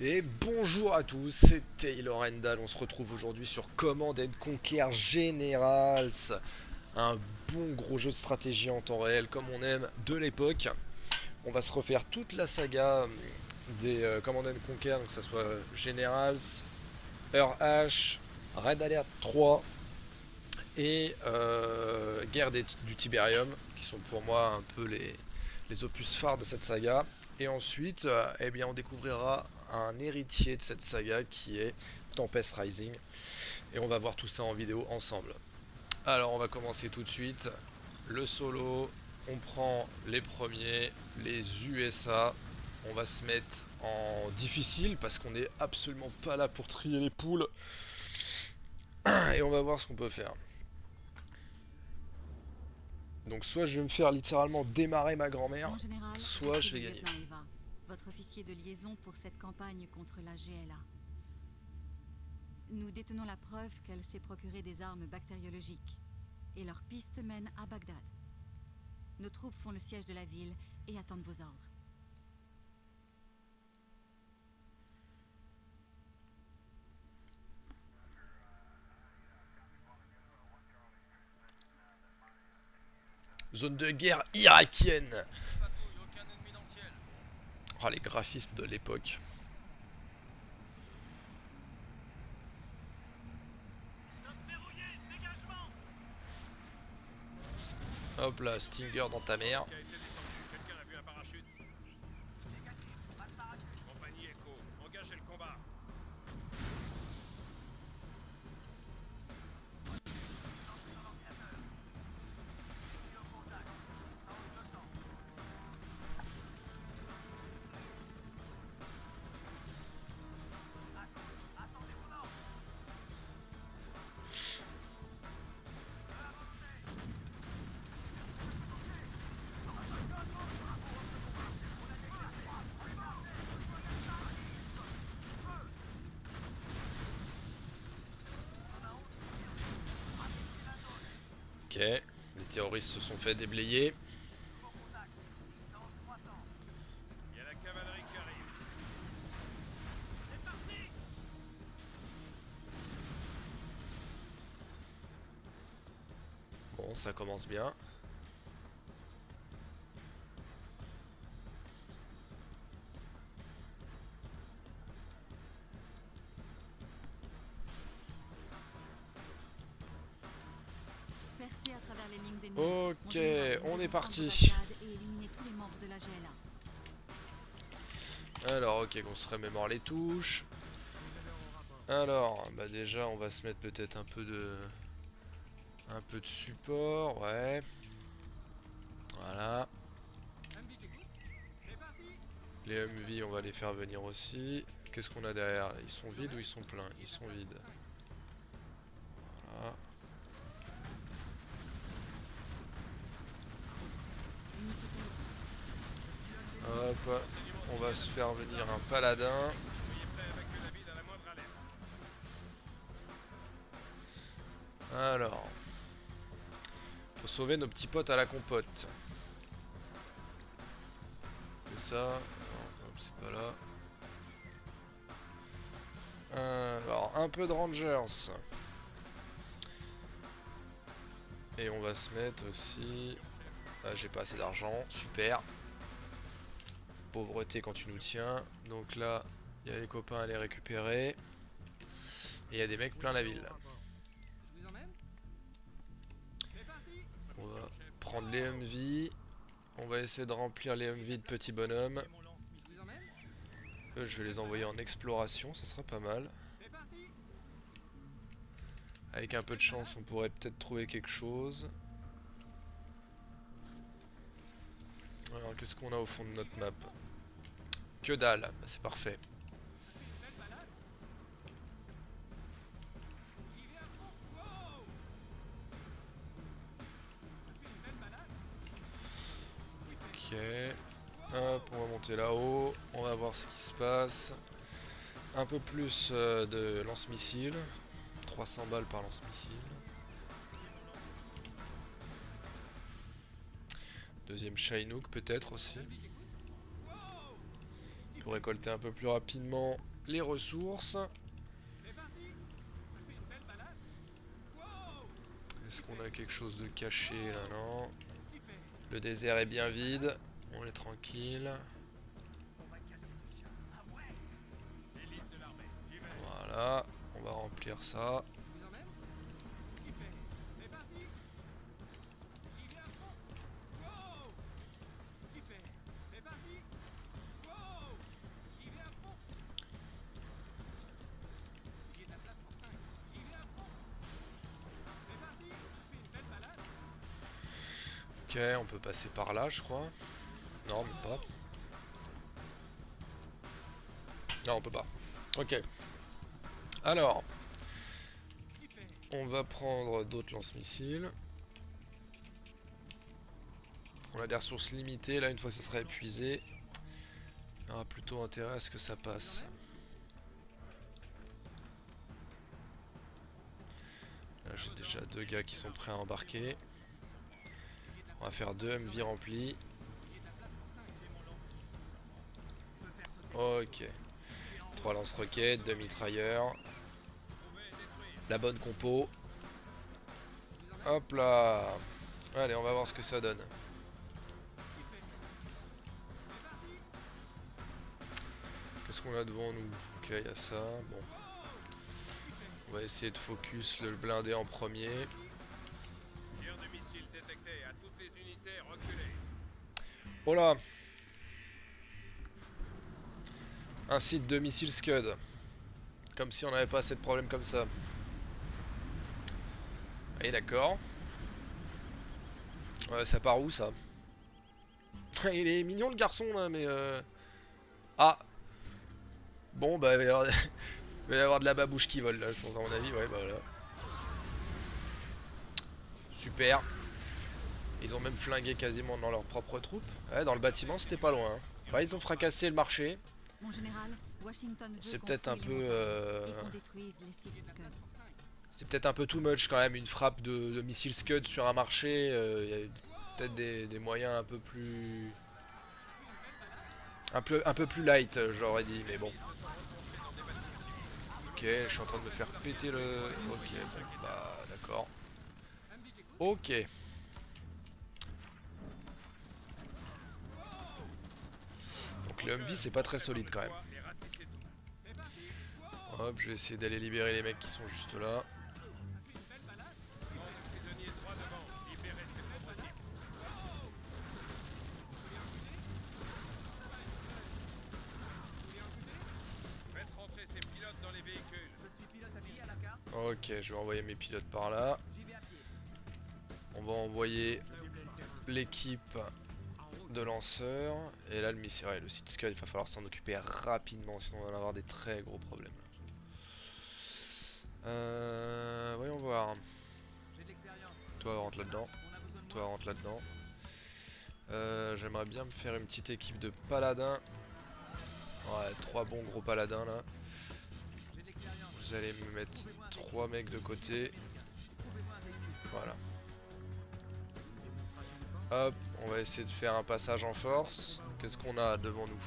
Et bonjour à tous, c'est Taylor Endal. On se retrouve aujourd'hui sur Command and Conquer Generals, un bon gros jeu de stratégie en temps réel comme on aime de l'époque. On va se refaire toute la saga des Command and Conquer, donc que ce soit Generals, H, Red Alert 3 et Guerre du Tiberium, qui sont pour moi un peu les opus phares de cette saga. Et ensuite, eh bien, on découvrira un héritier de cette saga qui est Tempest Rising. Et on va voir tout ça en vidéo ensemble. Alors, on va commencer tout de suite. Le solo, on prend les premiers, les USA. On va se mettre en difficile parce qu'on n'est absolument pas là pour trier les poules. Et on va voir ce qu'on peut faire. Donc soit je vais me faire littéralement démarrer ma grand-mère, Mon général, soit je suis je vais le gagner. lieutenant Eva, votre officier de liaison pour cette campagne contre la GLA. Nous détenons la preuve qu'elle s'est procurée des armes bactériologiques, et leur piste mène à Bagdad. Nos troupes font le siège de la ville et attendent vos ordres. Zone de guerre irakienne. Ici patrouille, aucun ennemi dans le ciel. Oh, les graphismes de l'époque. Sommes verrouillés, dégagement. Hop là, Stinger dans ta mère. Qui a été descendu, quelqu'un a vu un parachute? Négatif, pas de parachute. Compagnie Echo, engagez le combat. Ok, les terroristes se sont fait déblayer. Il y a la cavalerie qui arrive. C'est parti. Bon, ça commence bien. Percez à travers les lignes ennemies. Ok, Mon général, nous on est devons prendre parti. Bagdad et éliminer tous les membres de la GLA. Alors, ok, qu'on se remémore les touches. Alors, bah déjà, on va se mettre peut-être un peu de support, ouais. Voilà. Les MV, on va les faire venir aussi. Qu'est-ce qu'on a derrière là? Ils sont vides ou ils sont pleins? Ils sont vides. Voilà. Hop, on va se faire venir un paladin. Soyez prêts à évacuer la ville à la moindre alerte. Alors, faut sauver nos petits potes à la compote. C'est ça. Non, hop, c'est pas là. Alors, un peu de Rangers. Et on va se mettre aussi... Ah, j'ai pas assez d'argent, super. Pauvreté quand tu nous tiens. Donc là, il y a les copains à les récupérer. Et il y a des mecs plein la ville. On va prendre les MV. On va essayer de remplir les MV de petits bonhommes. Eux, je vais les envoyer en exploration, ça sera pas mal. Avec un peu de chance, on pourrait peut-être trouver quelque chose. Alors, qu'est-ce qu'on a au fond de notre map? Que dalle, bah, c'est parfait. Ok. Hop, on va monter là-haut. On va voir ce qui se passe. Un peu plus de lance-missiles. 300 balles par lance-missile. Deuxième Chinook peut-être aussi. Pour récolter un peu plus rapidement les ressources. Est-ce qu'on a quelque chose de caché là? Non. Le désert est bien vide. On est tranquille. Voilà. On va remplir ça. Ok, on peut passer par là, je crois. Non, même pas. Non, on peut pas. Ok. Alors, on va prendre d'autres lance-missiles. On a des ressources limitées. Là, une fois que ça sera épuisé, il y aura plutôt intérêt à ce que ça passe. Là, j'ai déjà 2 gars qui sont prêts à embarquer. On va faire 2 MV remplis. Ok. 3 lance-roquettes, 2 mitrailleurs. La bonne compo. Hop là. Allez, on va voir ce que ça donne. Qu'est-ce qu'on a devant nous? Ok, il y a ça. Bon. On va essayer de focus le blindé en premier. Tir de missile détecté. À toutes les unités, reculez. Oh là! Un site de missiles Scud. Comme si on n'avait pas assez de problèmes comme ça. Allez, d'accord. Ça part où ça? Il est mignon le garçon là, mais ah! Bon, bah, il va y avoir, il va y avoir de la babouche qui vole là, je pense, à mon avis. Ouais, bah voilà. Super. Ils ont même flingué quasiment dans leurs propres troupes. Ouais, dans le bâtiment, c'était pas loin. Hein. Bah, ils ont fracassé le marché. Mon général, Washington veut C'est qu'on peut-être un fouille peu. les montagnes et qu'on détruise les sites Scud. C'est peut-être un peu too much quand même, une frappe de missile Scud sur un marché. Il y a peut-être des moyens un peu plus. Un peu plus light, j'aurais dit, mais bon. Ok, je suis en train de me faire péter le. Ok, bon, bah d'accord. Ok. Donc le Humvee c'est pas très solide quand même. Hop, je vais essayer d'aller libérer les mecs qui sont juste là. Ok, je vais envoyer mes pilotes par là. On va envoyer l'équipe de lanceurs. Et là le missile, ouais, le site Scud, il va falloir s'en occuper rapidement, sinon on va en avoir des très gros problèmes. Voyons voir. Toi rentre là-dedans. Toi rentre là-dedans. J'aimerais bien me faire une petite équipe de paladins. Ouais, 3 bons gros paladins là. Vous allez me mettre 3 mecs de côté. Voilà. Hop, on va essayer de faire un passage en force. Qu'est-ce qu'on a devant nous?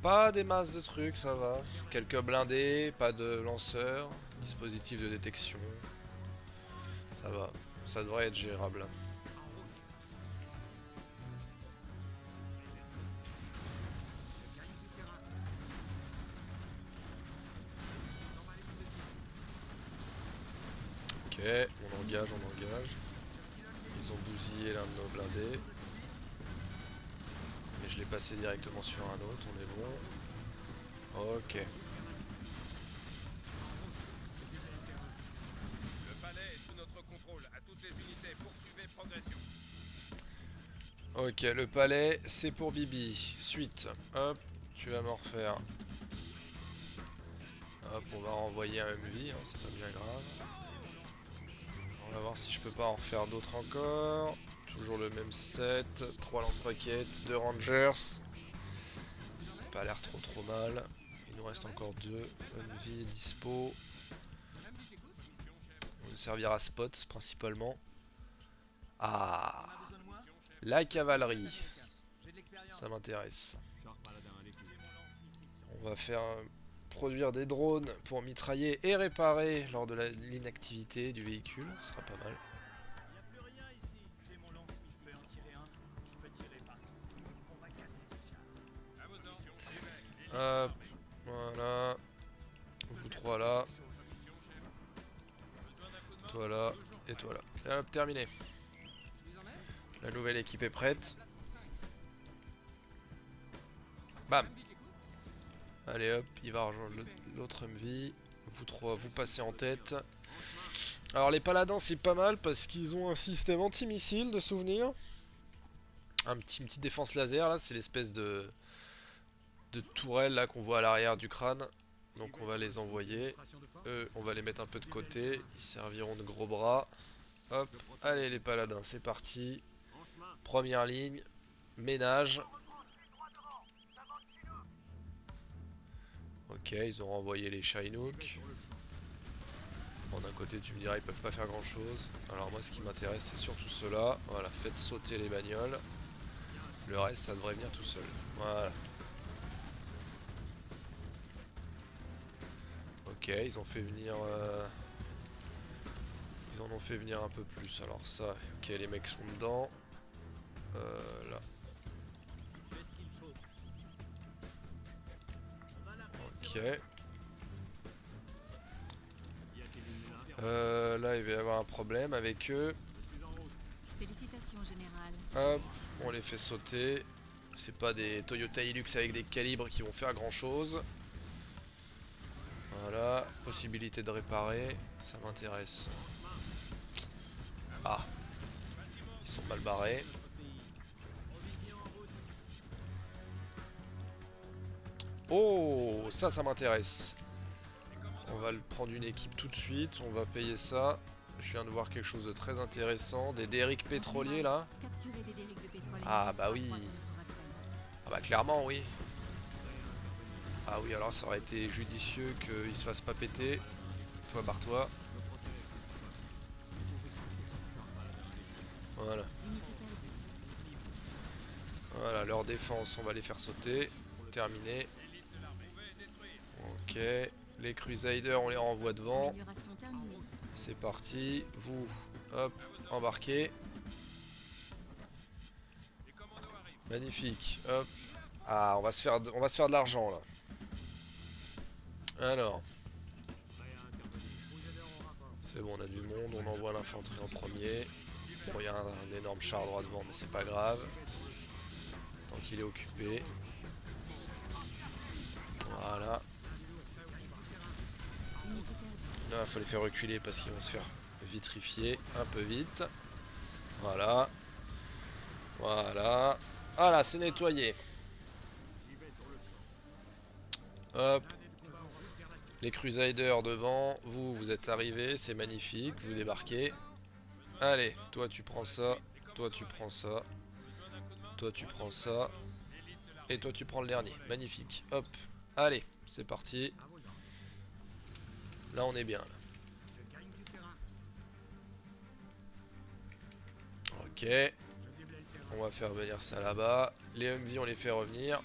Pas des masses de trucs, ça va. Quelques blindés, pas de lanceurs, dispositif de détection. Ça va, ça devrait être gérable. Ok, on engage, on engage. Ils ont bousillé l'un de nos blindés. Mais je l'ai passé directement sur un autre, on est bon. Ok. Le palais est sous notre contrôle. À toutes les unités, poursuivez progression. Ok, le palais, c'est pour Bibi. Suite. Hop, tu vas m'en refaire. Hop, on va renvoyer un MV, hein, c'est pas bien grave. On va voir si je peux pas en refaire d'autres encore. Toujours le même set. 3 lance-roquettes, 2 rangers. Pas l'air trop mal. Il nous reste encore 2 MV dispo. On nous servira spot principalement. Ah, la cavalerie. Ça m'intéresse. On va faire produire des drones pour mitrailler et réparer lors de l'inactivité du véhicule. Ce sera pas mal. Hop, voilà. Vous trois là. Toi là. Et toi là. Et hop, terminé. La nouvelle équipe est prête. Bam. Allez hop, il va rejoindre l'autre MV. Vous trois, vous passez en tête. Alors les paladins c'est pas mal parce qu'ils ont un système anti-missile de souvenirs. Une petite défense laser là, c'est l'espèce de tourelle là qu'on voit à l'arrière du crâne. Donc on va les envoyer. Eux, on va les mettre un peu de côté. Ils serviront de gros bras. Hop, allez les paladins, c'est parti. Première ligne, ménage. Ok, ils ont renvoyé les Chinook. Bon, d'un côté tu me diras ils peuvent pas faire grand chose. Alors moi ce qui m'intéresse c'est surtout cela. Voilà, faites sauter les bagnoles. Le reste ça devrait venir tout seul. Voilà. Ok, ils ont fait venir... Ils en ont fait venir un peu plus. Alors ça, ok, les mecs sont dedans. Là. Ok. Là, il va y avoir un problème avec eux. Félicitations, général. Hop, on les fait sauter. C'est pas des Toyota Hilux avec des calibres qui vont faire grand chose. Voilà, possibilité de réparer, ça m'intéresse. Ah, ils sont mal barrés. Oh, ça m'intéresse. On va le prendre une équipe tout de suite, on va payer ça. Je viens de voir quelque chose de très intéressant, des derricks pétroliers là. Ah bah oui. Ah bah clairement oui. Ah oui, alors ça aurait été judicieux qu'il se fasse pas péter. Toi, barre-toi. Voilà. Voilà, leur défense, on va les faire sauter. Terminé. Ok. Les Crusaders, on les renvoie devant. C'est parti. Vous, hop, embarquez. Magnifique. Hop. Ah, on va se faire de l'argent là. Alors. C'est bon, on a du monde. On envoie l'infanterie en premier. Bon, il y a un énorme char droit devant, mais c'est pas grave. Tant qu'il est occupé. Voilà. Là, il faut les faire reculer parce qu'ils vont se faire vitrifier un peu vite. Voilà. Voilà. Voilà, c'est nettoyé. Hop. Les Crusaders devant. Vous êtes arrivés, c'est magnifique. Vous débarquez. Allez, toi tu prends ça. Toi tu prends ça. Toi tu prends ça. Et toi tu prends le dernier. Magnifique. Hop. Allez, c'est parti. Là on est bien. Ok. On va faire venir ça là-bas. Les MV on les fait revenir.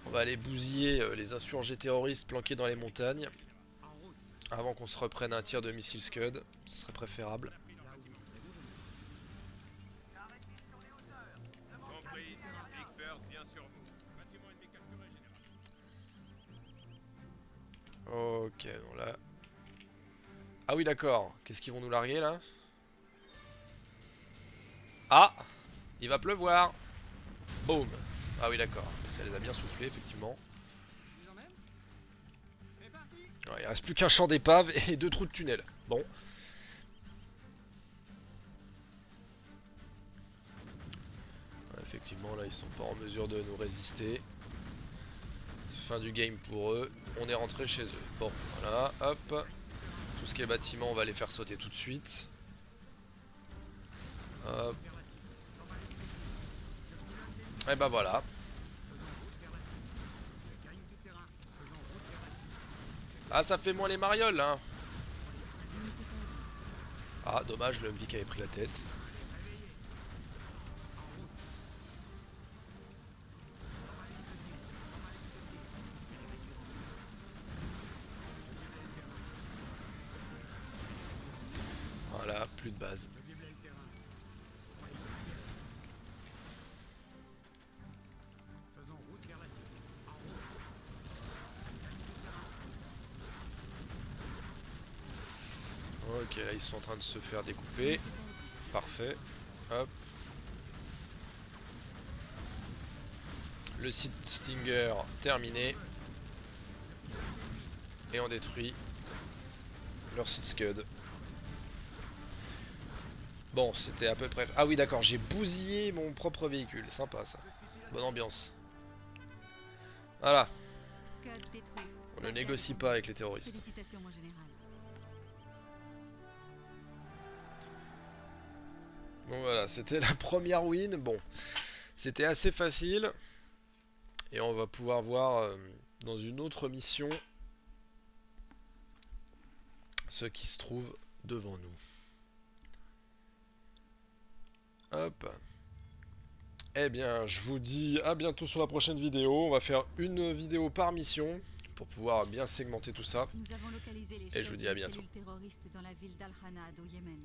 On va aller bousiller les insurgés terroristes planqués dans les montagnes. Avant qu'on se reprenne un tir de missile Scud. Ce serait préférable. Ok, bon là. Ah oui d'accord, qu'est-ce qu'ils vont nous larguer là? Ah! Il va pleuvoir! Boum! Ah oui d'accord, ça les a bien soufflés effectivement. Ouais, il reste plus qu'un champ d'épave et 2 trous de tunnel. Bon. Ouais, effectivement là ils sont pas en mesure de nous résister. Fin du game pour eux. On est rentré chez eux. Bon, voilà, hop. Tout ce qui est bâtiment, on va les faire sauter tout de suite. Hop. Et bah voilà. Ah, ça fait moins les marioles, hein. Ah, dommage, le MV qui avait pris la tête. plus de base. Je déblaye le terrain. Faisons route vers la cible. En route. Ok, là ils sont en train de se faire découper. Parfait. Hop. Le site Stinger terminé. Et on détruit leur site Scud. Bon, c'était à peu près... Ah oui d'accord, j'ai bousillé mon propre véhicule. Sympa ça. Bonne ambiance. Voilà, Scud détruit. on ne négocie pas avec les terroristes. Félicitations, mon général. Donc voilà, c'était la première win. Bon, c'était assez facile. Et on va pouvoir voir dans une autre mission ce qui se trouve devant nous. Hop. Eh bien, je vous dis à bientôt sur la prochaine vidéo. On va faire une vidéo par mission pour pouvoir bien segmenter tout ça. Nous avons localisé les Et je vous dis à bientôt. cellules terroristes dans la ville d'Al-Hanad au Yémen.